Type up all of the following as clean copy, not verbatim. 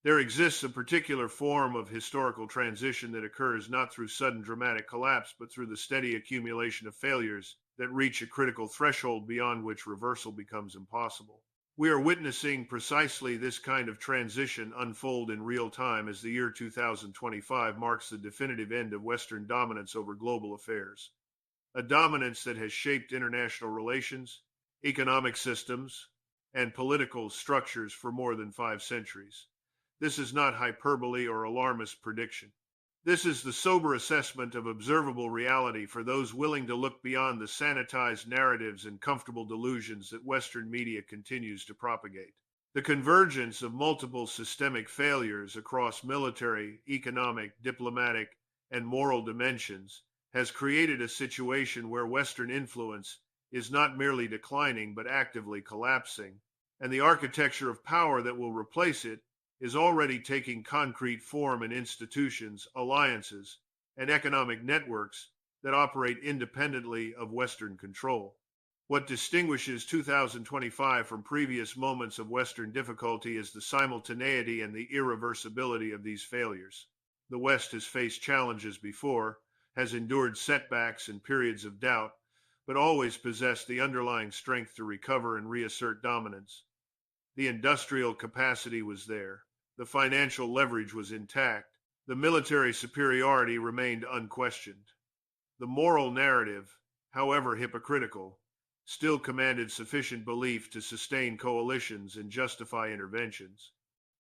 There exists a particular form of historical transition that occurs not through sudden dramatic collapse, but through the steady accumulation of failures that reach a critical threshold beyond which reversal becomes impossible. We are witnessing precisely this kind of transition unfold in real time as the year 2025 marks the definitive end of Western dominance over global affairs, a dominance that has shaped international relations, economic systems, and political structures for more than 5 centuries. This is not hyperbole or alarmist prediction. This is the sober assessment of observable reality for those willing to look beyond the sanitized narratives and comfortable delusions that Western media continues to propagate. The convergence of multiple systemic failures across military, economic, diplomatic, and moral dimensions has created a situation where Western influence is not merely declining but actively collapsing, and the architecture of power that will replace it is already taking concrete form in institutions, alliances, and economic networks that operate independently of Western control. What distinguishes 2025 from previous moments of Western difficulty is the simultaneity and the irreversibility of these failures. The West has faced challenges before, has endured setbacks and periods of doubt, but always possessed the underlying strength to recover and reassert dominance. The industrial capacity was there. The financial leverage was intact. The military superiority remained unquestioned. The moral narrative, however hypocritical, still commanded sufficient belief to sustain coalitions and justify interventions.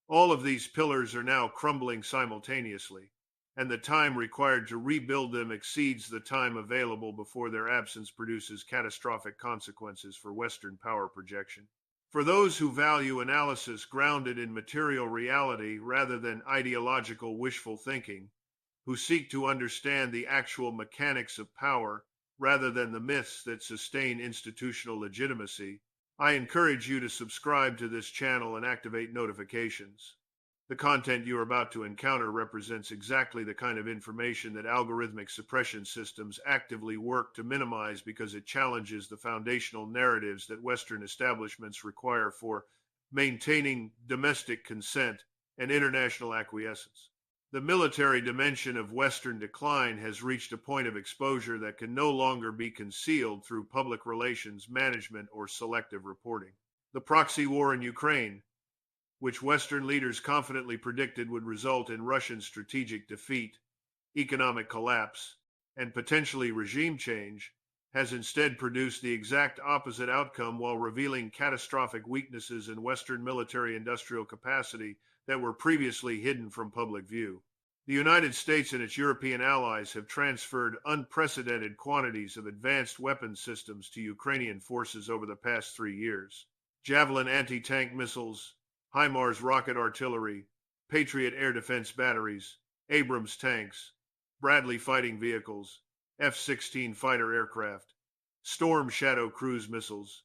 All of these pillars are now crumbling simultaneously, and the time required to rebuild them exceeds the time available before their absence produces catastrophic consequences for Western power projection. For those who value analysis grounded in material reality rather than ideological wishful thinking, who seek to understand the actual mechanics of power rather than the myths that sustain institutional legitimacy, I encourage you to subscribe to this channel and activate notifications. The content you are about to encounter represents exactly the kind of information that algorithmic suppression systems actively work to minimize because it challenges the foundational narratives that Western establishments require for maintaining domestic consent and international acquiescence. The military dimension of Western decline has reached a point of exposure that can no longer be concealed through public relations management or selective reporting. The proxy war in Ukraine, which Western leaders confidently predicted would result in Russian strategic defeat, economic collapse, and potentially regime change, has instead produced the exact opposite outcome while revealing catastrophic weaknesses in Western military industrial capacity that were previously hidden from public view. The United States and its European allies have transferred unprecedented quantities of advanced weapons systems to Ukrainian forces over the past 3 years. Javelin anti-tank missiles, HIMARS rocket artillery, Patriot air defense batteries, Abrams tanks, Bradley fighting vehicles, F-16 fighter aircraft, Storm Shadow cruise missiles,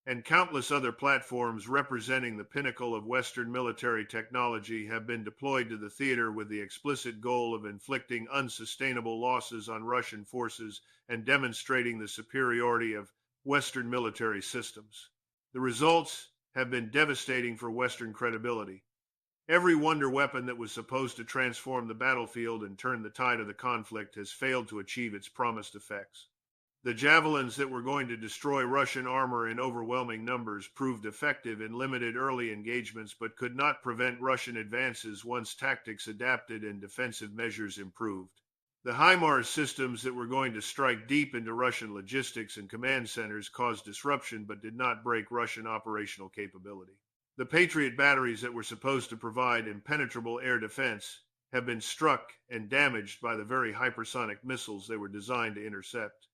and countless other platforms representing the pinnacle of Western military technology have been deployed to the theater with the explicit goal of inflicting unsustainable losses on Russian forces and demonstrating the superiority of Western military systems. The results have been devastating for Western credibility. Every wonder weapon that was supposed to transform the battlefield and turn the tide of the conflict has failed to achieve its promised effects. The javelins that were going to destroy Russian armor in overwhelming numbers proved effective in limited early engagements but could not prevent Russian advances once tactics adapted and defensive measures improved. The HIMARS systems that were going to strike deep into Russian logistics and command centers caused disruption but did not break Russian operational capability. The Patriot batteries that were supposed to provide impenetrable air defense have been struck and damaged by the very hypersonic missiles they were designed to intercept.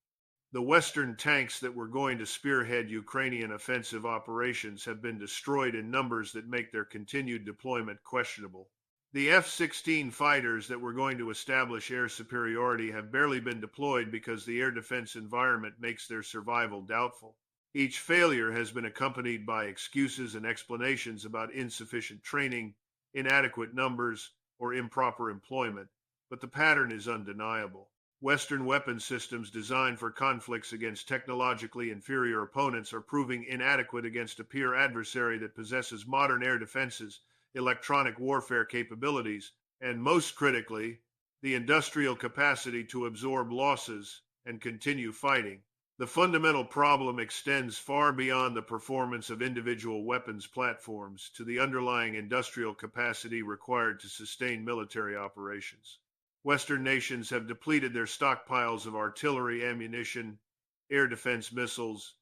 The Western tanks that were going to spearhead Ukrainian offensive operations have been destroyed in numbers that make their continued deployment questionable. The F-16 fighters that were going to establish air superiority have barely been deployed because the air defense environment makes their survival doubtful. Each failure has been accompanied by excuses and explanations about insufficient training, inadequate numbers, or improper employment, but the pattern is undeniable. Western weapon systems designed for conflicts against technologically inferior opponents are proving inadequate against a peer adversary that possesses modern air defenses electronic warfare capabilities, and most critically, the industrial capacity to absorb losses and continue fighting. The fundamental problem extends far beyond the performance of individual weapons platforms to the underlying industrial capacity required to sustain military operations. Western nations have depleted their stockpiles of artillery, ammunition, air defense missiles,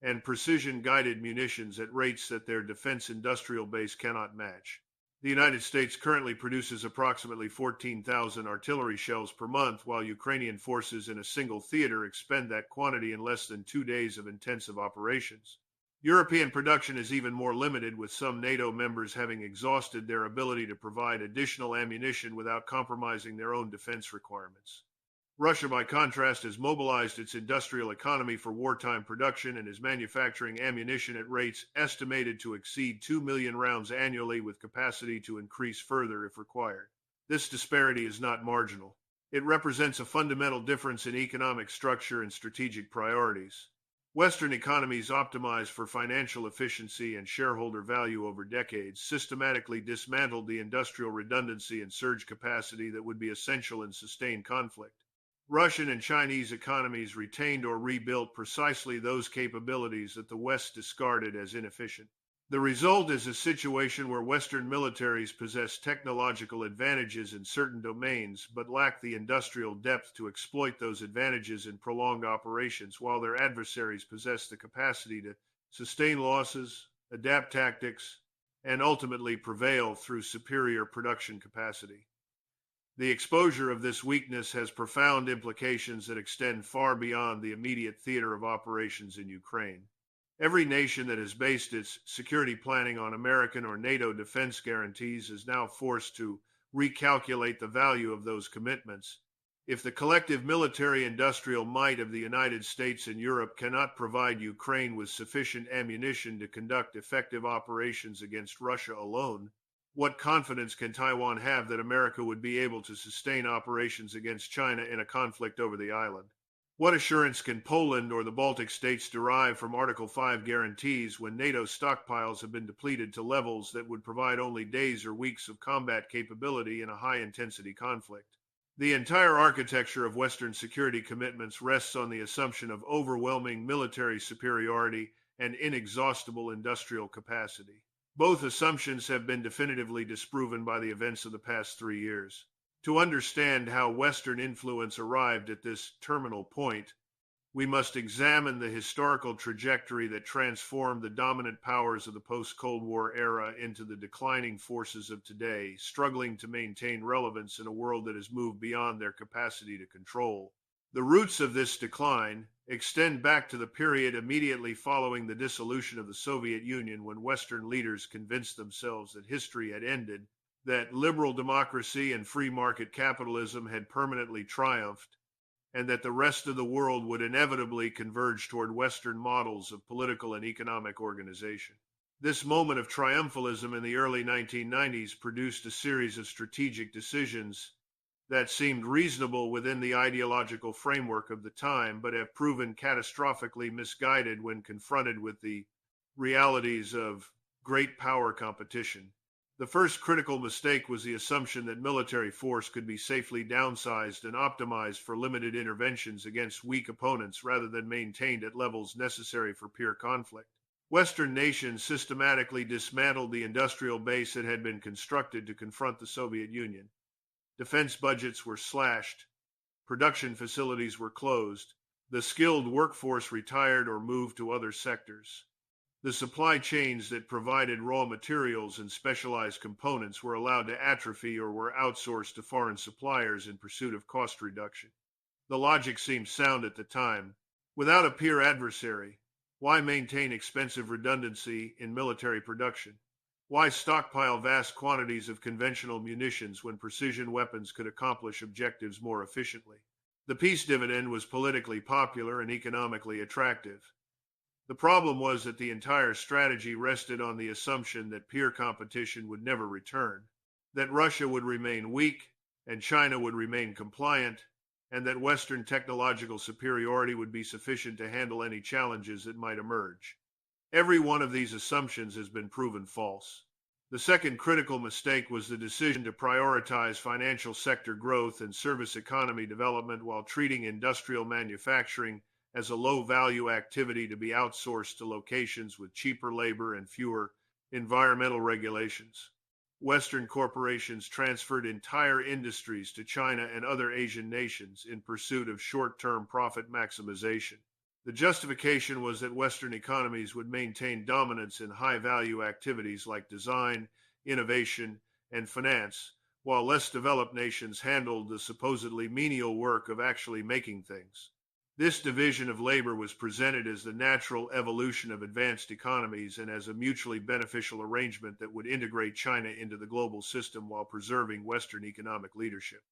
and precision-guided munitions at rates that their defense industrial base cannot match. The United States currently produces approximately 14,000 artillery shells per month, while Ukrainian forces in a single theater expend that quantity in less than 2 days of intensive operations. European production is even more limited, with some NATO members having exhausted their ability to provide additional ammunition without compromising their own defense requirements. Russia, by contrast, has mobilized its industrial economy for wartime production and is manufacturing ammunition at rates estimated to exceed 2 million rounds annually, with capacity to increase further if required. This disparity is not marginal. It represents a fundamental difference in economic structure and strategic priorities. Western economies optimized for financial efficiency and shareholder value over decades systematically dismantled the industrial redundancy and surge capacity that would be essential in sustained conflict. Russian and Chinese economies retained or rebuilt precisely those capabilities that the West discarded as inefficient. The result is a situation where Western militaries possess technological advantages in certain domains but lack the industrial depth to exploit those advantages in prolonged operations, while their adversaries possess the capacity to sustain losses, adapt tactics, and ultimately prevail through superior production capacity. The exposure of this weakness has profound implications that extend far beyond the immediate theater of operations in Ukraine. Every nation that has based its security planning on American or NATO defense guarantees is now forced to recalculate the value of those commitments. If the collective military-industrial might of the United States and Europe cannot provide Ukraine with sufficient ammunition to conduct effective operations against Russia alone, what confidence can Taiwan have that America would be able to sustain operations against China in a conflict over the island? What assurance can Poland or the Baltic states derive from Article 5 guarantees when NATO stockpiles have been depleted to levels that would provide only days or weeks of combat capability in a high-intensity conflict? The entire architecture of Western security commitments rests on the assumption of overwhelming military superiority and inexhaustible industrial capacity. Both assumptions have been definitively disproven by the events of the past 3 years. To understand how Western influence arrived at this terminal point, we must examine the historical trajectory that transformed the dominant powers of the post-Cold War era into the declining forces of today, struggling to maintain relevance in a world that has moved beyond their capacity to control. The roots of this decline extend back to the period immediately following the dissolution of the Soviet Union, when Western leaders convinced themselves that history had ended, that liberal democracy and free market capitalism had permanently triumphed, and that the rest of the world would inevitably converge toward Western models of political and economic organization. This moment of triumphalism in the early 1990s produced a series of strategic decisions that seemed reasonable within the ideological framework of the time, but have proven catastrophically misguided when confronted with the realities of great power competition. The first critical mistake was the assumption that military force could be safely downsized and optimized for limited interventions against weak opponents rather than maintained at levels necessary for pure conflict. Western nations systematically dismantled the industrial base that had been constructed to confront the Soviet Union. Defense budgets were slashed, production facilities were closed, the skilled workforce retired or moved to other sectors. The supply chains that provided raw materials and specialized components were allowed to atrophy or were outsourced to foreign suppliers in pursuit of cost reduction. The logic seemed sound at the time. Without a peer adversary, why maintain expensive redundancy in military production? Why stockpile vast quantities of conventional munitions when precision weapons could accomplish objectives more efficiently? The peace dividend was politically popular and economically attractive. The problem was that the entire strategy rested on the assumption that peer competition would never return, that Russia would remain weak and China would remain compliant, and that Western technological superiority would be sufficient to handle any challenges that might emerge. Every one of these assumptions has been proven false. The second critical mistake was the decision to prioritize financial sector growth and service economy development while treating industrial manufacturing as a low-value activity to be outsourced to locations with cheaper labor and fewer environmental regulations. Western corporations transferred entire industries to China and other Asian nations in pursuit of short-term profit maximization. The justification was that Western economies would maintain dominance in high-value activities like design, innovation, and finance, while less developed nations handled the supposedly menial work of actually making things. This division of labor was presented as the natural evolution of advanced economies and as a mutually beneficial arrangement that would integrate China into the global system while preserving Western economic leadership.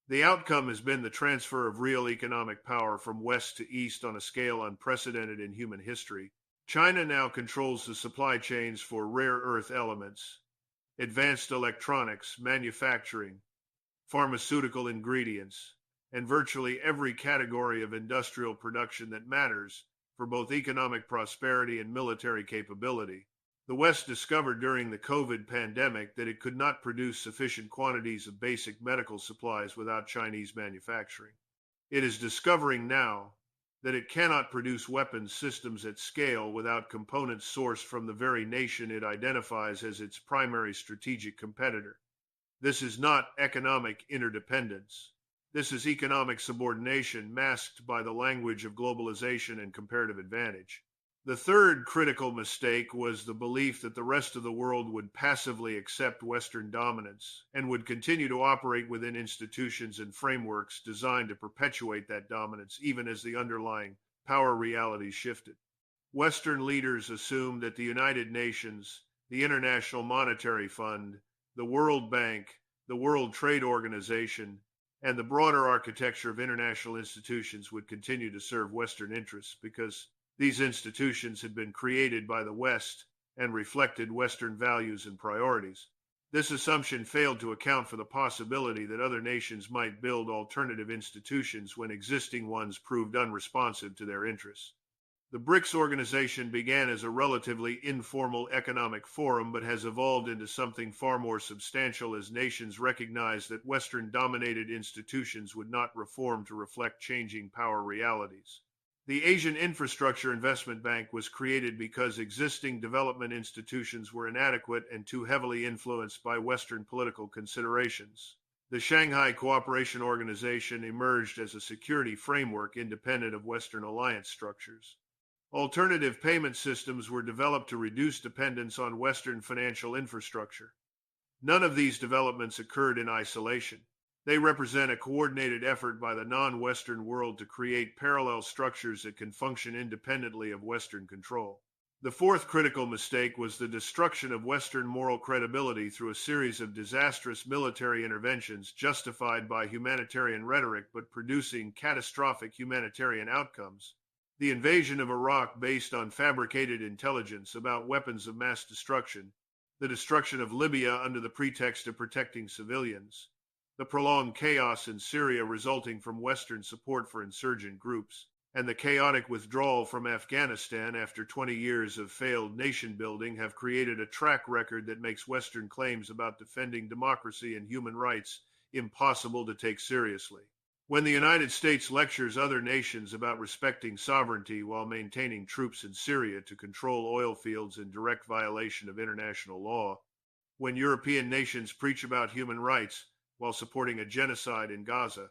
The outcome has been the transfer of real economic power from west to east on a scale unprecedented in human history. China now controls the supply chains for rare earth elements, advanced electronics, manufacturing, pharmaceutical ingredients, and virtually every category of industrial production that matters for both economic prosperity and military capability. The West discovered during the COVID pandemic that it could not produce sufficient quantities of basic medical supplies without Chinese manufacturing. It is discovering now that it cannot produce weapons systems at scale without components sourced from the very nation it identifies as its primary strategic competitor. This is not economic interdependence. This is economic subordination masked by the language of globalization and comparative advantage. The third critical mistake was the belief that the rest of the world would passively accept Western dominance and would continue to operate within institutions and frameworks designed to perpetuate that dominance even as the underlying power realities shifted. Western leaders assumed that the United Nations, the International Monetary Fund, the World Bank, the World Trade Organization, and the broader architecture of international institutions would continue to serve Western interests because these institutions had been created by the West and reflected Western values and priorities. This assumption failed to account for the possibility that other nations might build alternative institutions when existing ones proved unresponsive to their interests. The BRICS organization began as a relatively informal economic forum but has evolved into something far more substantial as nations recognized that Western-dominated institutions would not reform to reflect changing power realities. The Asian Infrastructure Investment Bank was created because existing development institutions were inadequate and too heavily influenced by Western political considerations. The Shanghai Cooperation Organization emerged as a security framework independent of Western alliance structures. Alternative payment systems were developed to reduce dependence on Western financial infrastructure. None of these developments occurred in isolation. They represent a coordinated effort by the non-Western world to create parallel structures that can function independently of Western control. The fourth critical mistake was the destruction of Western moral credibility through a series of disastrous military interventions justified by humanitarian rhetoric but producing catastrophic humanitarian outcomes. The invasion of Iraq based on fabricated intelligence about weapons of mass destruction, the destruction of Libya under the pretext of protecting civilians, the prolonged chaos in Syria resulting from Western support for insurgent groups, and the chaotic withdrawal from Afghanistan after 20 years of failed nation building have created a track record that makes Western claims about defending democracy and human rights impossible to take seriously. When the United States lectures other nations about respecting sovereignty while maintaining troops in Syria to control oil fields in direct violation of international law, when European nations preach about human rights while supporting a genocide in Gaza,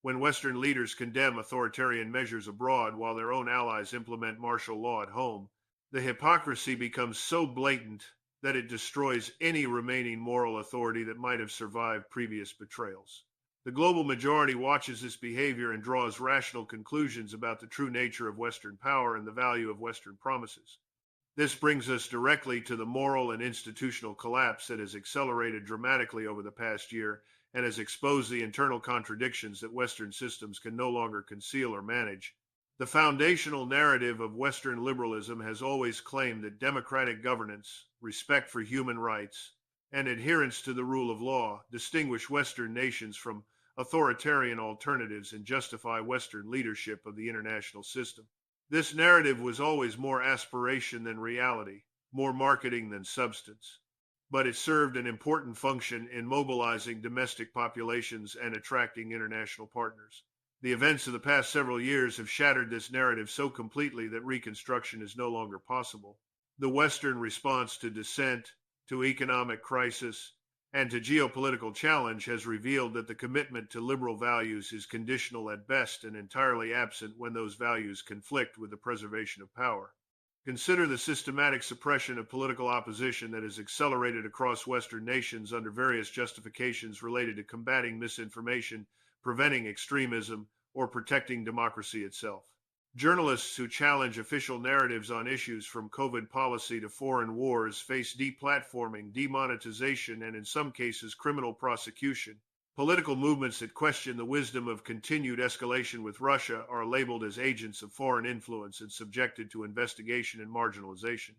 when Western leaders condemn authoritarian measures abroad while their own allies implement martial law at home, the hypocrisy becomes so blatant that it destroys any remaining moral authority that might have survived previous betrayals. The global majority watches this behavior and draws rational conclusions about the true nature of Western power and the value of Western promises. This brings us directly to the moral and institutional collapse that has accelerated dramatically over the past year and has exposed the internal contradictions that Western systems can no longer conceal or manage. The foundational narrative of Western liberalism has always claimed that democratic governance, respect for human rights, and adherence to the rule of law distinguish Western nations from authoritarian alternatives and justify Western leadership of the international system. This narrative was always more aspiration than reality, more marketing than substance. but it served an important function in mobilizing domestic populations and attracting international partners. The events of the past several years have shattered this narrative so completely that reconstruction is no longer possible. The Western response to dissent, to economic crisis, and to geopolitical challenge has revealed that the commitment to liberal values is conditional at best and entirely absent when those values conflict with the preservation of power. Consider the systematic suppression of political opposition that has accelerated across Western nations under various justifications related to combating misinformation, preventing extremism, or protecting democracy itself. Journalists who challenge official narratives on issues from COVID policy to foreign wars face deplatforming, demonetization, and in some cases criminal prosecution. Political movements that question the wisdom of continued escalation with Russia are labeled as agents of foreign influence and subjected to investigation and marginalization.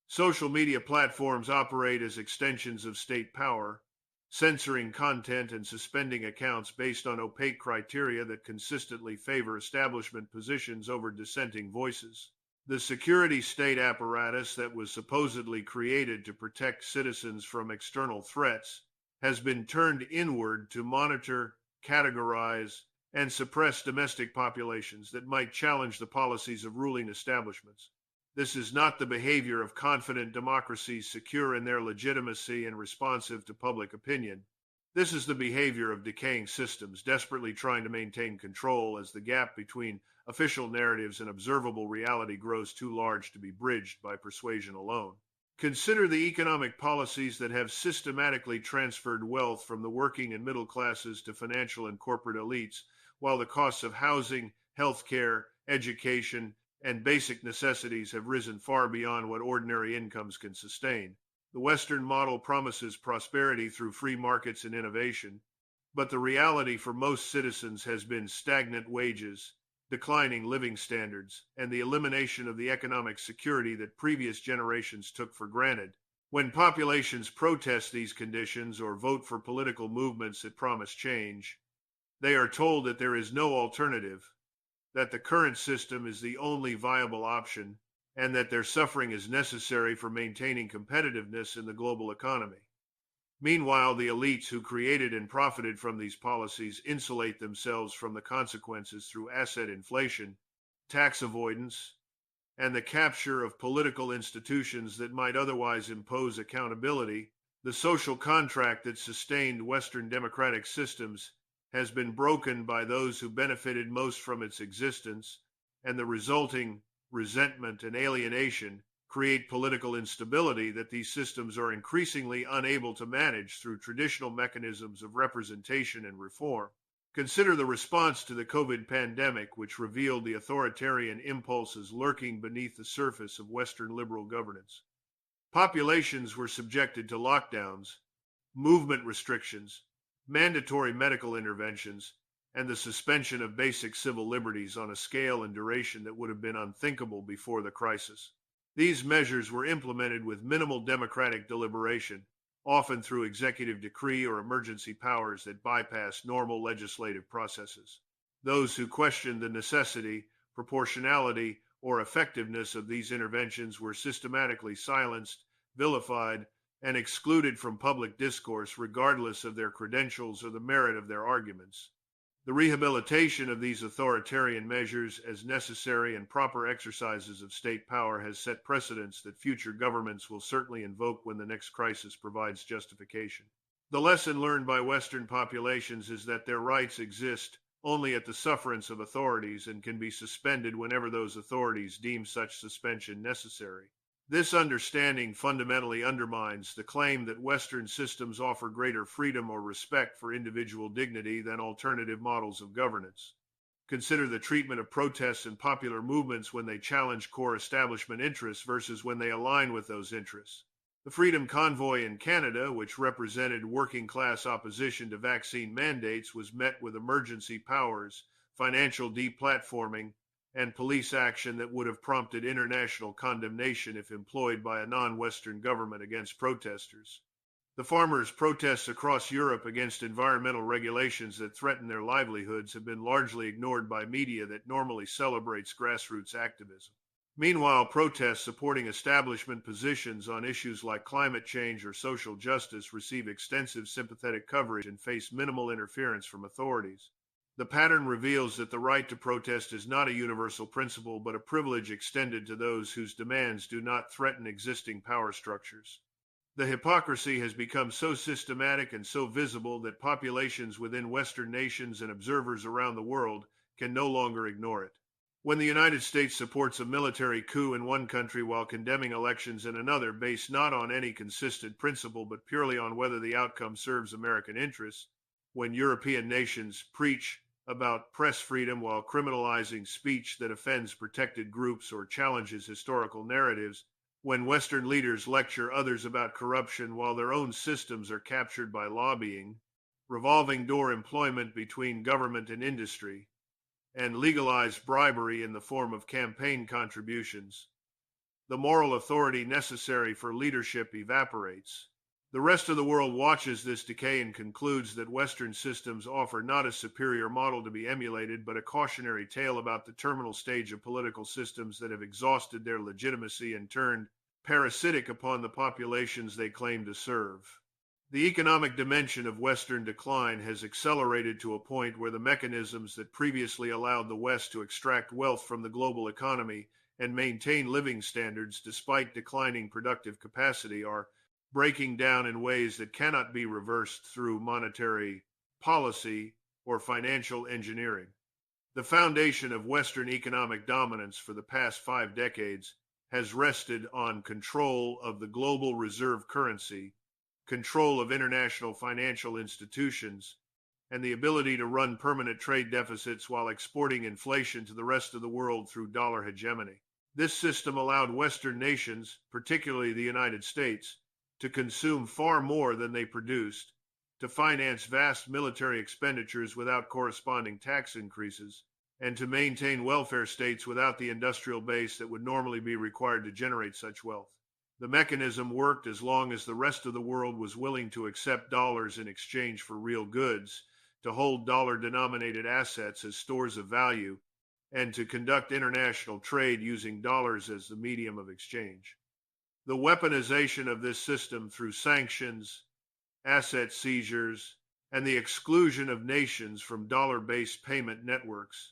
Social media platforms operate as extensions of state power, censoring content and suspending accounts based on opaque criteria that consistently favor establishment positions over dissenting voices. The security state apparatus that was supposedly created to protect citizens from external threats has been turned inward to monitor, categorize, and suppress domestic populations that might challenge the policies of ruling establishments. This is not the behavior of confident democracies secure in their legitimacy and responsive to public opinion. This is the behavior of decaying systems desperately trying to maintain control as the gap between official narratives and observable reality grows too large to be bridged by persuasion alone. Consider the economic policies that have systematically transferred wealth from the working and middle classes to financial and corporate elites, while the costs of housing, healthcare, education, and basic necessities have risen far beyond what ordinary incomes can sustain. The Western model promises prosperity through free markets and innovation, but the reality for most citizens has been stagnant wages, declining living standards, and the elimination of the economic security that previous generations took for granted. When populations protest these conditions or vote for political movements that promise change, they are told that there is no alternative, that the current system is the only viable option, and that their suffering is necessary for maintaining competitiveness in the global economy. Meanwhile, the elites who created and profited from these policies insulate themselves from the consequences through asset inflation, tax avoidance, and the capture of political institutions that might otherwise impose accountability. The social contract that sustained Western democratic systems has been broken by those who benefited most from its existence, and the resulting resentment and alienation create political instability that these systems are increasingly unable to manage through traditional mechanisms of representation and reform. Consider the response to the COVID pandemic, which revealed the authoritarian impulses lurking beneath the surface of Western liberal governance. Populations were subjected to lockdowns, movement restrictions, mandatory medical interventions, and the suspension of basic civil liberties on a scale and duration that would have been unthinkable before the crisis. These measures were implemented with minimal democratic deliberation, often through executive decree or emergency powers that bypass normal legislative processes. Those who questioned the necessity, proportionality, or effectiveness of these interventions were systematically silenced, vilified, and excluded from public discourse regardless of their credentials or the merit of their arguments. The rehabilitation of these authoritarian measures as necessary and proper exercises of state power has set precedents that future governments will certainly invoke when the next crisis provides justification. The lesson learned by Western populations is that their rights exist only at the sufferance of authorities and can be suspended whenever those authorities deem such suspension necessary. This understanding fundamentally undermines the claim that Western systems offer greater freedom or respect for individual dignity than alternative models of governance. Consider the treatment of protests and popular movements when they challenge core establishment interests versus when they align with those interests. The Freedom Convoy in Canada, which represented working-class opposition to vaccine mandates, was met with emergency powers, financial deplatforming, and police action that would have prompted international condemnation if employed by a non-Western government against protesters. The farmers' protests across Europe against environmental regulations that threaten their livelihoods have been largely ignored by media that normally celebrates grassroots activism. Meanwhile, protests supporting establishment positions on issues like climate change or social justice receive extensive sympathetic coverage and face minimal interference from authorities. The pattern reveals that the right to protest is not a universal principle, but a privilege extended to those whose demands do not threaten existing power structures. The hypocrisy has become so systematic and so visible that populations within Western nations and observers around the world can no longer ignore it. When the United States supports a military coup in one country while condemning elections in another based not on any consistent principle but purely on whether the outcome serves American interests, when European nations preach about press freedom while criminalizing speech that offends protected groups or challenges historical narratives, when Western leaders lecture others about corruption while their own systems are captured by lobbying, revolving door employment between government and industry, and legalized bribery in the form of campaign contributions, the moral authority necessary for leadership evaporates. The rest of the world watches this decay and concludes that Western systems offer not a superior model to be emulated, but a cautionary tale about the terminal stage of political systems that have exhausted their legitimacy and turned parasitic upon the populations they claim to serve. The economic dimension of Western decline has accelerated to a point where the mechanisms that previously allowed the West to extract wealth from the global economy and maintain living standards despite declining productive capacity are breaking down in ways that cannot be reversed through monetary policy or financial engineering. The foundation of Western economic dominance for the past 5 decades has rested on control of the global reserve currency, control of international financial institutions, and the ability to run permanent trade deficits while exporting inflation to the rest of the world through dollar hegemony. This system allowed Western nations, particularly the United States, to consume far more than they produced, to finance vast military expenditures without corresponding tax increases, and to maintain welfare states without the industrial base that would normally be required to generate such wealth. The mechanism worked as long as the rest of the world was willing to accept dollars in exchange for real goods, to hold dollar-denominated assets as stores of value, and to conduct international trade using dollars as the medium of exchange. The weaponization of this system through sanctions, asset seizures, and the exclusion of nations from dollar-based payment networks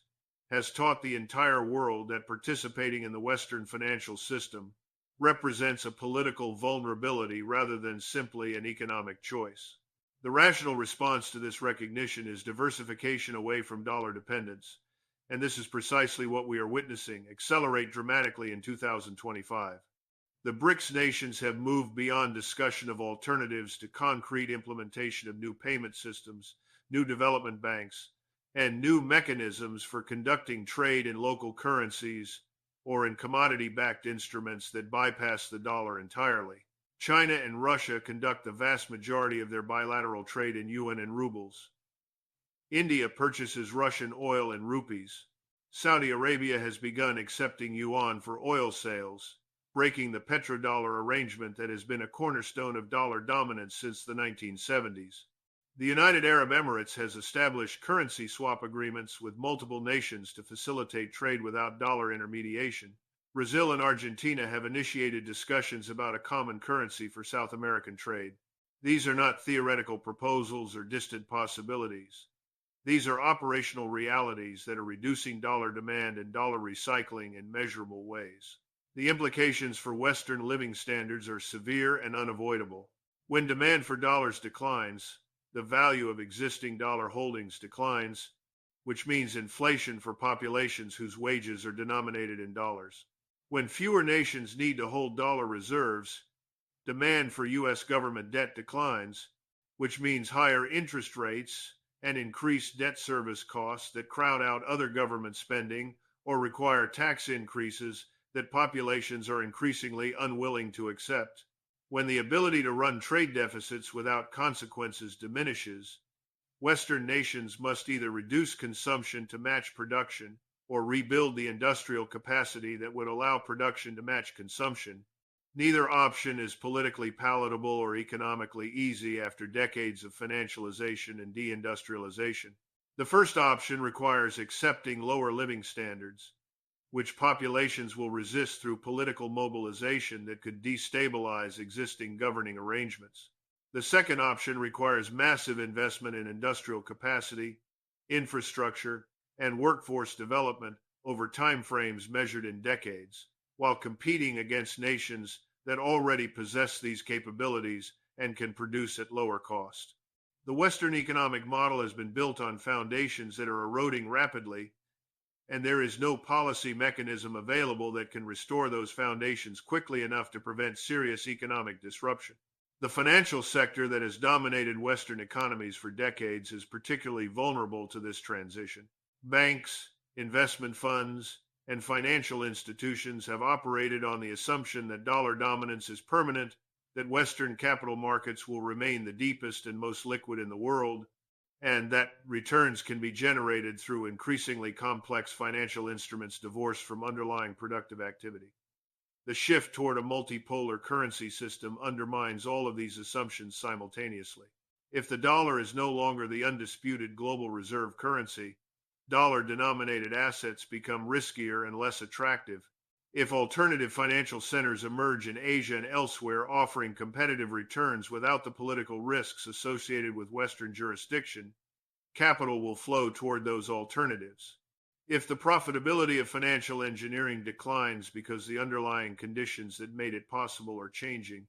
has taught the entire world that participating in the Western financial system represents a political vulnerability rather than simply an economic choice. The rational response to this recognition is diversification away from dollar dependence, and this is precisely what we are witnessing accelerate dramatically in 2025. The BRICS nations have moved beyond discussion of alternatives to concrete implementation of new payment systems, new development banks, and new mechanisms for conducting trade in local currencies or in commodity-backed instruments that bypass the dollar entirely. China and Russia conduct the vast majority of their bilateral trade in yuan and rubles. India purchases Russian oil in rupees. Saudi Arabia has begun accepting yuan for oil sales, breaking the petrodollar arrangement that has been a cornerstone of dollar dominance since the 1970s. The United Arab Emirates has established currency swap agreements with multiple nations to facilitate trade without dollar intermediation. Brazil and Argentina have initiated discussions about a common currency for South American trade. These are not theoretical proposals or distant possibilities. These are operational realities that are reducing dollar demand and dollar recycling in measurable ways. The implications for Western living standards are severe and unavoidable. When demand for dollars declines, the value of existing dollar holdings declines, which means inflation for populations whose wages are denominated in dollars. When fewer nations need to hold dollar reserves, demand for U.S. government debt declines, which means higher interest rates and increased debt service costs that crowd out other government spending or require tax increases that populations are increasingly unwilling to accept. When the ability to run trade deficits without consequences diminishes, Western nations must either reduce consumption to match production or rebuild the industrial capacity that would allow production to match consumption. Neither option is politically palatable or economically easy after decades of financialization and deindustrialization. The first option requires accepting lower living standards. which populations will resist through political mobilization that could destabilize existing governing arrangements. The second option requires massive investment in industrial capacity, infrastructure, and workforce development over timeframes measured in decades, while competing against nations that already possess these capabilities and can produce at lower cost. The Western economic model has been built on foundations that are eroding rapidly, and there is no policy mechanism available that can restore those foundations quickly enough to prevent serious economic disruption. The financial sector that has dominated Western economies for decades is particularly vulnerable to this transition. Banks, investment funds, and financial institutions have operated on the assumption that dollar dominance is permanent, that Western capital markets will remain the deepest and most liquid in the world, and that returns can be generated through increasingly complex financial instruments divorced from underlying productive activity. The shift toward a multipolar currency system undermines all of these assumptions simultaneously. If the dollar is no longer the undisputed global reserve currency, dollar-denominated assets become riskier and less attractive. If alternative financial centers emerge in Asia and elsewhere offering competitive returns without the political risks associated with Western jurisdiction, capital will flow toward those alternatives. If the profitability of financial engineering declines because the underlying conditions that made it possible are changing,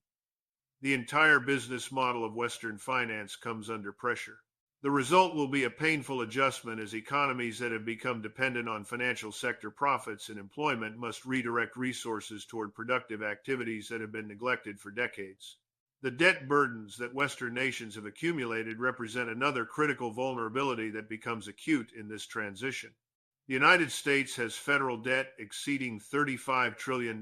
the entire business model of Western finance comes under pressure. The result will be a painful adjustment as economies that have become dependent on financial sector profits and employment must redirect resources toward productive activities that have been neglected for decades. The debt burdens that Western nations have accumulated represent another critical vulnerability that becomes acute in this transition. The United States has federal debt exceeding $35 trillion,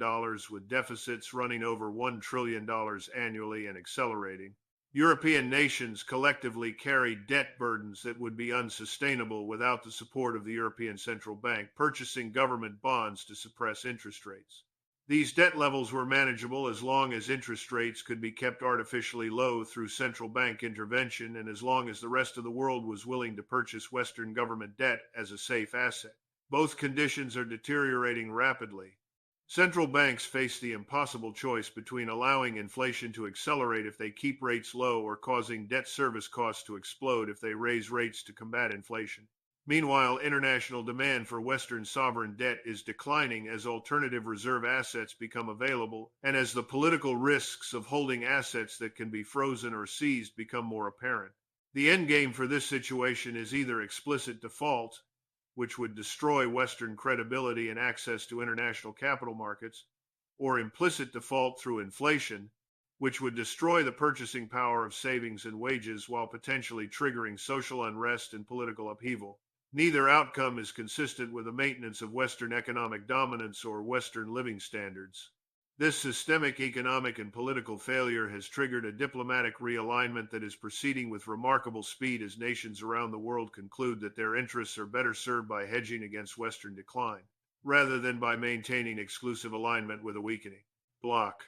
with deficits running over $1 trillion annually and accelerating. European nations collectively carry debt burdens that would be unsustainable without the support of the European Central Bank, purchasing government bonds to suppress interest rates. These debt levels were manageable as long as interest rates could be kept artificially low through central bank intervention and as long as the rest of the world was willing to purchase Western government debt as a safe asset. Both conditions are deteriorating rapidly. Central banks face the impossible choice between allowing inflation to accelerate if they keep rates low or causing debt service costs to explode if they raise rates to combat inflation. Meanwhile, international demand for Western sovereign debt is declining as alternative reserve assets become available and as the political risks of holding assets that can be frozen or seized become more apparent. The endgame for this situation is either explicit default, which would destroy Western credibility and access to international capital markets, or implicit default through inflation, which would destroy the purchasing power of savings and wages while potentially triggering social unrest and political upheaval. Neither outcome is consistent with the maintenance of Western economic dominance or Western living standards. This systemic economic and political failure has triggered a diplomatic realignment that is proceeding with remarkable speed as nations around the world conclude that their interests are better served by hedging against Western decline, rather than by maintaining exclusive alignment with a weakening bloc.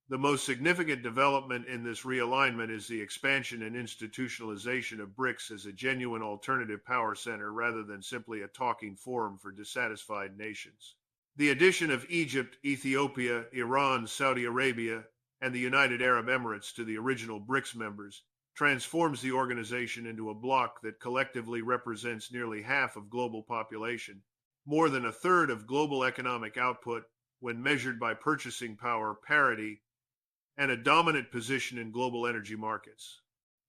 The most significant development in this realignment is the expansion and institutionalization of BRICS as a genuine alternative power center rather than simply a talking forum for dissatisfied nations. The addition of Egypt, Ethiopia, Iran, Saudi Arabia, and the United Arab Emirates to the original BRICS members transforms the organization into a bloc that collectively represents nearly half of global population, more than a third of global economic output when measured by purchasing power parity, and a dominant position in global energy markets.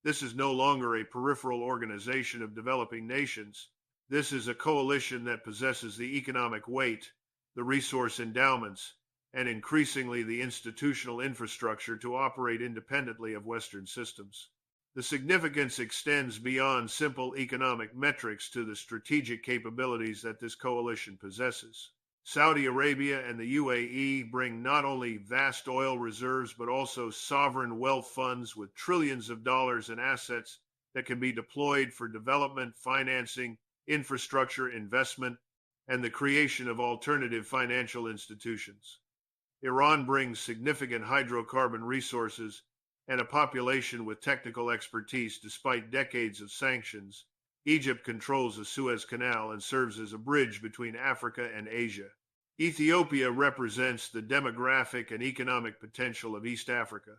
This is no longer a peripheral organization of developing nations. This is a coalition that possesses the economic weight, the resource endowments, and increasingly the institutional infrastructure to operate independently of Western systems. The significance extends beyond simple economic metrics to the strategic capabilities that this coalition possesses. Saudi Arabia and the UAE bring not only vast oil reserves but also sovereign wealth funds with trillions of dollars in assets that can be deployed for development, financing, infrastructure investment, and the creation of alternative financial institutions. Iran brings significant hydrocarbon resources and a population with technical expertise despite decades of sanctions. Egypt controls the Suez Canal and serves as a bridge between Africa and Asia. Ethiopia represents the demographic and economic potential of East Africa.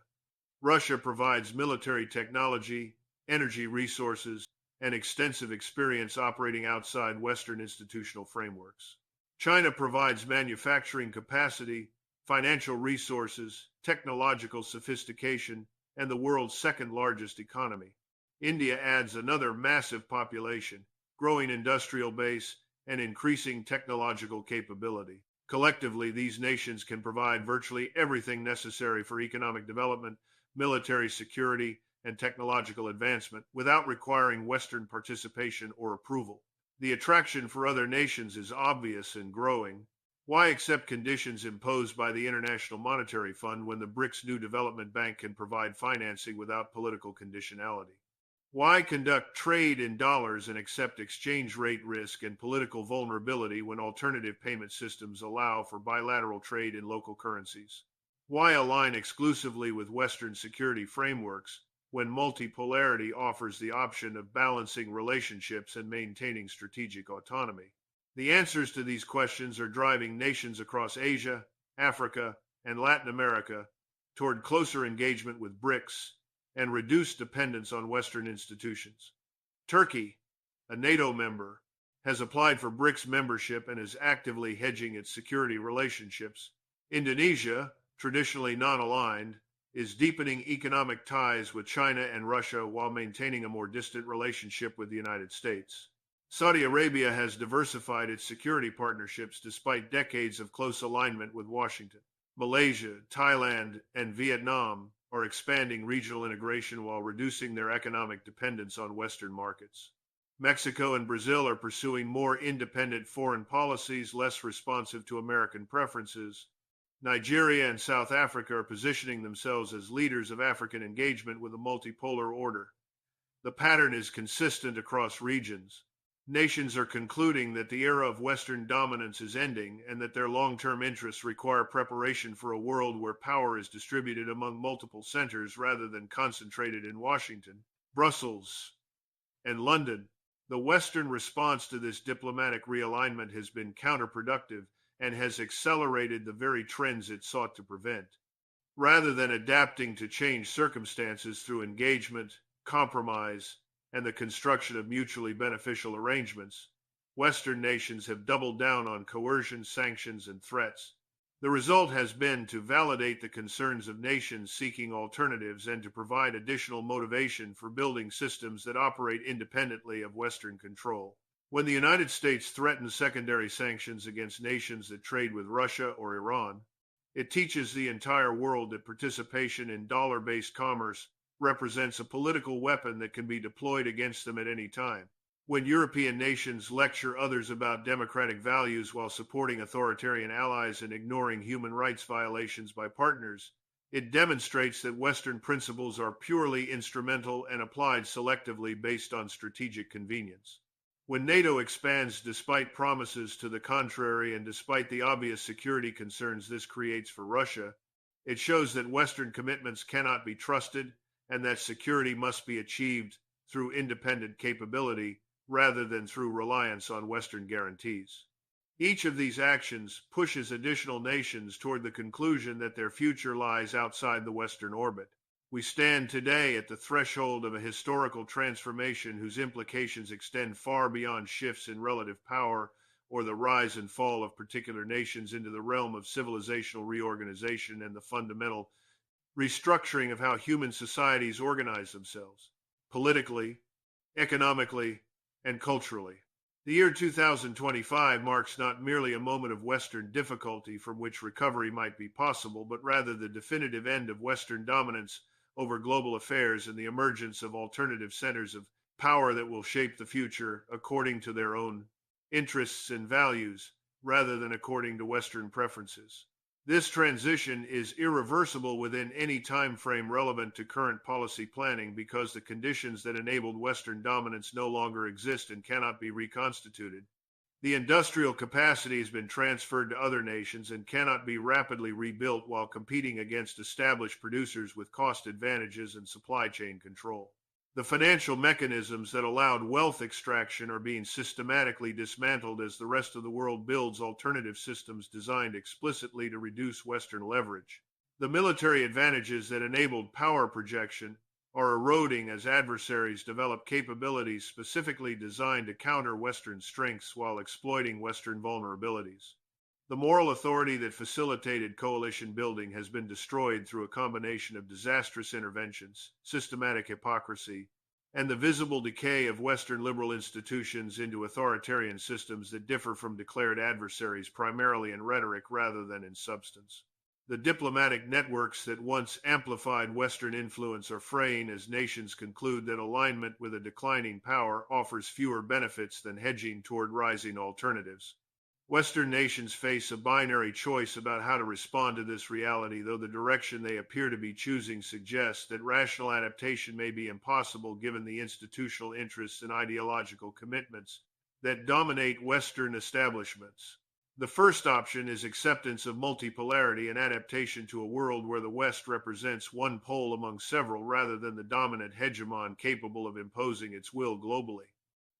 Russia provides military technology, energy resources, and extensive experience operating outside Western institutional frameworks. China provides manufacturing capacity, financial resources, technological sophistication, and the world's second largest economy. India adds another massive population, growing industrial base, and increasing technological capability. Collectively, these nations can provide virtually everything necessary for economic development, military security, and technological advancement without requiring Western participation or approval. The attraction for other nations is obvious and growing. Why accept conditions imposed by the International Monetary Fund when the BRICS New Development Bank can provide financing without political conditionality? Why conduct trade in dollars and accept exchange rate risk and political vulnerability when alternative payment systems allow for bilateral trade in local currencies? Why align exclusively with Western security frameworks when multipolarity offers the option of balancing relationships and maintaining strategic autonomy? The answers to these questions are driving nations across Asia, Africa, and Latin America toward closer engagement with BRICS and reduced dependence on Western institutions. Turkey, a NATO member, has applied for BRICS membership and is actively hedging its security relationships. Indonesia, traditionally non-aligned, is deepening economic ties with China and Russia while maintaining a more distant relationship with the United States. Saudi Arabia has diversified its security partnerships despite decades of close alignment with Washington. Malaysia, Thailand, and Vietnam are expanding regional integration while reducing their economic dependence on Western markets. Mexico and Brazil are pursuing more independent foreign policies less responsive to American preferences. Nigeria and South Africa are positioning themselves as leaders of African engagement with a multipolar order. The pattern is consistent across regions. Nations are concluding that the era of Western dominance is ending and that their long-term interests require preparation for a world where power is distributed among multiple centers rather than concentrated in Washington, Brussels, and London. The Western response to this diplomatic realignment has been counterproductive and has accelerated the very trends it sought to prevent. Rather than adapting to changed circumstances through engagement, compromise, and the construction of mutually beneficial arrangements, Western nations have doubled down on coercion, sanctions, and threats. The result has been to validate the concerns of nations seeking alternatives and to provide additional motivation for building systems that operate independently of Western control. When the United States threatens secondary sanctions against nations that trade with Russia or Iran, it teaches the entire world that participation in dollar-based commerce represents a political weapon that can be deployed against them at any time. When European nations lecture others about democratic values while supporting authoritarian allies and ignoring human rights violations by partners, it demonstrates that Western principles are purely instrumental and applied selectively based on strategic convenience. When NATO expands despite promises to the contrary and despite the obvious security concerns this creates for Russia, it shows that Western commitments cannot be trusted and that security must be achieved through independent capability rather than through reliance on Western guarantees. Each of these actions pushes additional nations toward the conclusion that their future lies outside the Western orbit. We stand today at the threshold of a historical transformation whose implications extend far beyond shifts in relative power or the rise and fall of particular nations into the realm of civilizational reorganization and the fundamental restructuring of how human societies organize themselves, politically, economically, and culturally. The year 2025 marks not merely a moment of Western difficulty from which recovery might be possible, but rather the definitive end of Western dominance over global affairs and the emergence of alternative centers of power that will shape the future according to their own interests and values, rather than according to Western preferences. This transition is irreversible within any time frame relevant to current policy planning because the conditions that enabled Western dominance no longer exist and cannot be reconstituted. The industrial capacity has been transferred to other nations and cannot be rapidly rebuilt while competing against established producers with cost advantages and supply chain control. The financial mechanisms that allowed wealth extraction are being systematically dismantled as the rest of the world builds alternative systems designed explicitly to reduce Western leverage. The military advantages that enabled power projection are eroding as adversaries develop capabilities specifically designed to counter Western strengths while exploiting Western vulnerabilities. The moral authority that facilitated coalition building has been destroyed through a combination of disastrous interventions, systematic hypocrisy, and the visible decay of Western liberal institutions into authoritarian systems that differ from declared adversaries primarily in rhetoric rather than in substance. The diplomatic networks that once amplified Western influence are fraying as nations conclude that alignment with a declining power offers fewer benefits than hedging toward rising alternatives. Western nations face a binary choice about how to respond to this reality, though the direction they appear to be choosing suggests that rational adaptation may be impossible given the institutional interests and ideological commitments that dominate Western establishments. The first option is acceptance of multipolarity and adaptation to a world where the West represents one pole among several rather than the dominant hegemon capable of imposing its will globally.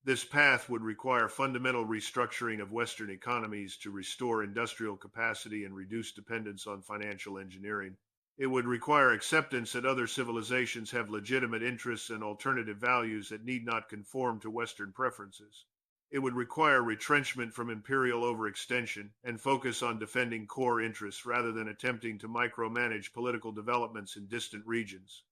This path would require fundamental restructuring of Western economies to restore industrial capacity and reduce dependence on financial engineering. It would require acceptance that other civilizations have legitimate interests and alternative values that need not conform to Western preferences. It would require retrenchment from imperial overextension and focus on defending core interests rather than attempting to micromanage political developments in distant regions.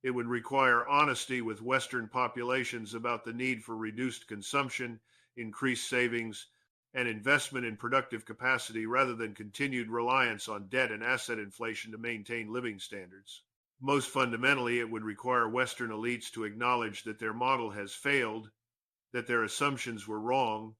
It would require honesty with Western populations about the need for reduced consumption, increased savings, and investment in productive capacity rather than continued reliance on debt and asset inflation to maintain living standards. Most fundamentally, it would require Western elites to acknowledge that their model has failed, that their assumptions were wrong,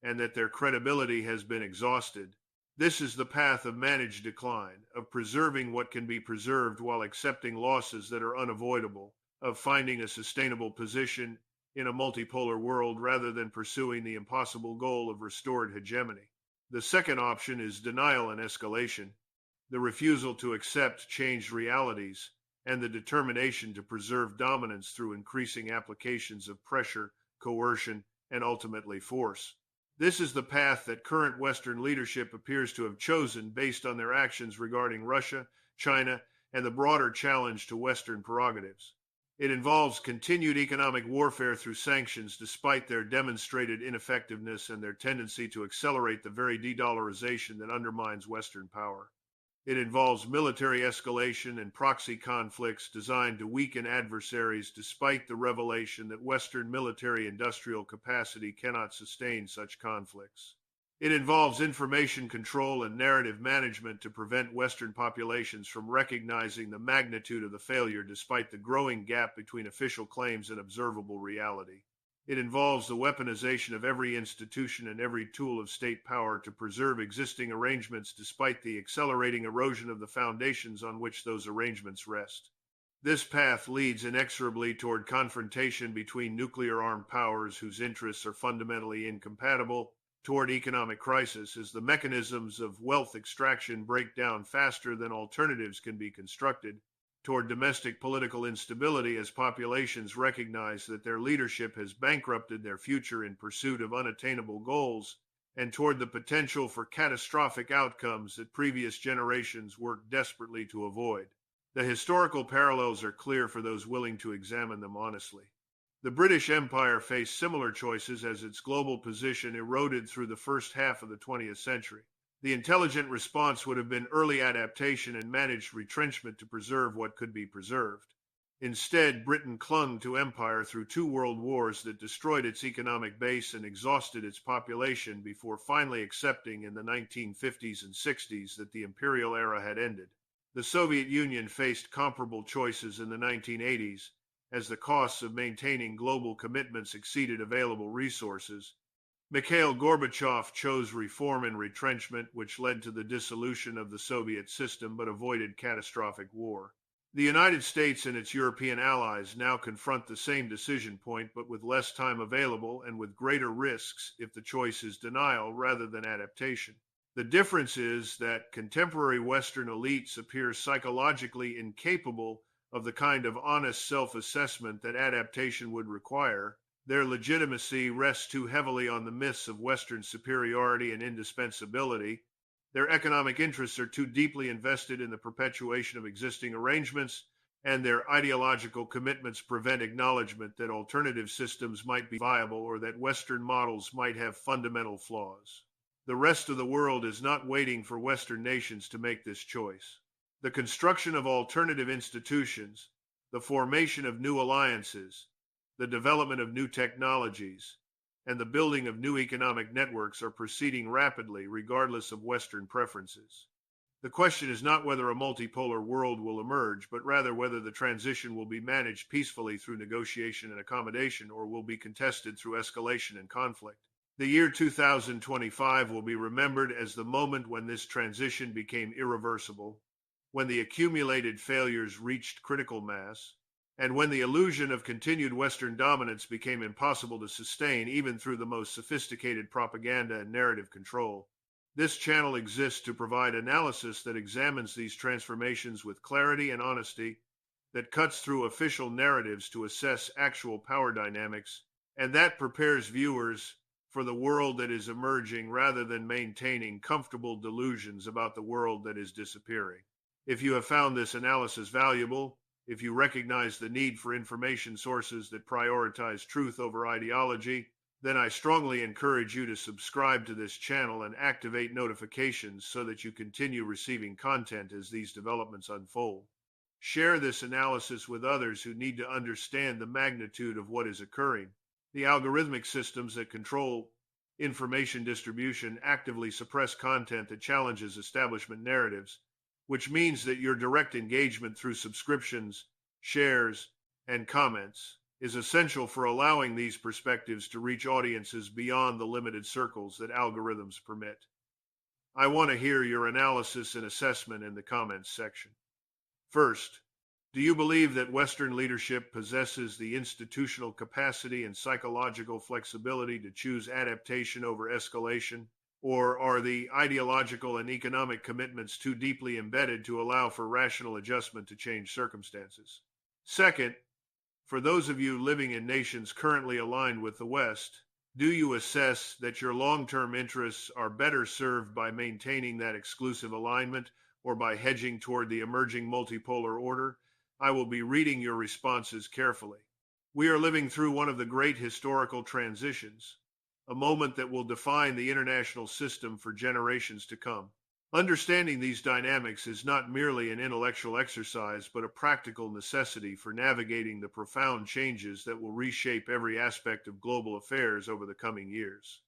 and that their credibility has been exhausted. This is the path of managed decline, of preserving what can be preserved while accepting losses that are unavoidable, of finding a sustainable position in a multipolar world rather than pursuing the impossible goal of restored hegemony. The second option is denial and escalation, the refusal to accept changed realities, and the determination to preserve dominance through increasing applications of pressure, coercion, and ultimately force. This is the path that current Western leadership appears to have chosen based on their actions regarding Russia, China, and the broader challenge to Western prerogatives. It involves continued economic warfare through sanctions despite their demonstrated ineffectiveness and their tendency to accelerate the very dedollarization that undermines Western power. It involves military escalation and proxy conflicts designed to weaken adversaries despite the revelation that Western military-industrial capacity cannot sustain such conflicts. It involves information control and narrative management to prevent Western populations from recognizing the magnitude of the failure despite the growing gap between official claims and observable reality. It involves the weaponization of every institution and every tool of state power to preserve existing arrangements despite the accelerating erosion of the foundations on which those arrangements rest. This path leads inexorably toward confrontation between nuclear-armed powers whose interests are fundamentally incompatible, toward economic crisis as the mechanisms of wealth extraction break down faster than alternatives can be constructed, toward domestic political instability as populations recognize that their leadership has bankrupted their future in pursuit of unattainable goals, and toward the potential for catastrophic outcomes that previous generations worked desperately to avoid. The historical parallels are clear for those willing to examine them honestly. The British Empire faced similar choices as its global position eroded through the first half of the 20th century. The intelligent response would have been early adaptation and managed retrenchment to preserve what could be preserved. Instead, Britain clung to empire through 2 world wars that destroyed its economic base and exhausted its population before finally accepting in the 1950s and 60s that the imperial era had ended. The Soviet Union faced comparable choices in the 1980s as the costs of maintaining global commitments exceeded available resources. Mikhail Gorbachev chose reform and retrenchment, which led to the dissolution of the Soviet system but avoided catastrophic war. The United States and its European allies now confront the same decision point but with less time available and with greater risks if the choice is denial rather than adaptation. The difference is that contemporary Western elites appear psychologically incapable of the kind of honest self-assessment that adaptation would require, their legitimacy rests too heavily on the myths of Western superiority and indispensability. Their economic interests are too deeply invested in the perpetuation of existing arrangements, and their ideological commitments prevent acknowledgement that alternative systems might be viable or that Western models might have fundamental flaws. The rest of the world is not waiting for Western nations to make this choice. The construction of alternative institutions, the formation of new alliances, the development of new technologies, and the building of new economic networks are proceeding rapidly regardless of Western preferences. The question is not whether a multipolar world will emerge, but rather whether the transition will be managed peacefully through negotiation and accommodation or will be contested through escalation and conflict. The year 2025 will be remembered as the moment when this transition became irreversible, when the accumulated failures reached critical mass, and when the illusion of continued Western dominance became impossible to sustain even through the most sophisticated propaganda and narrative control. This channel exists to provide analysis that examines these transformations with clarity and honesty, that cuts through official narratives to assess actual power dynamics, and that prepares viewers for the world that is emerging rather than maintaining comfortable delusions about the world that is disappearing. If you have found this analysis valuable, if you recognize the need for information sources that prioritize truth over ideology, then I strongly encourage you to subscribe to this channel and activate notifications so that you continue receiving content as these developments unfold. Share this analysis with others who need to understand the magnitude of what is occurring. The algorithmic systems that control information distribution actively suppress content that challenges establishment narratives, which means that your direct engagement through subscriptions, shares, and comments is essential for allowing these perspectives to reach audiences beyond the limited circles that algorithms permit. I want to hear your analysis and assessment in the comments section. First, do you believe that Western leadership possesses the institutional capacity and psychological flexibility to choose adaptation over escalation? Or are the ideological and economic commitments too deeply embedded to allow for rational adjustment to change circumstances? Second, for those of you living in nations currently aligned with the West, do you assess that your long-term interests are better served by maintaining that exclusive alignment or by hedging toward the emerging multipolar order? I will be reading your responses carefully. We are living through one of the great historical transitions, a moment that will define the international system for generations to come. Understanding these dynamics is not merely an intellectual exercise, but a practical necessity for navigating the profound changes that will reshape every aspect of global affairs over the coming years.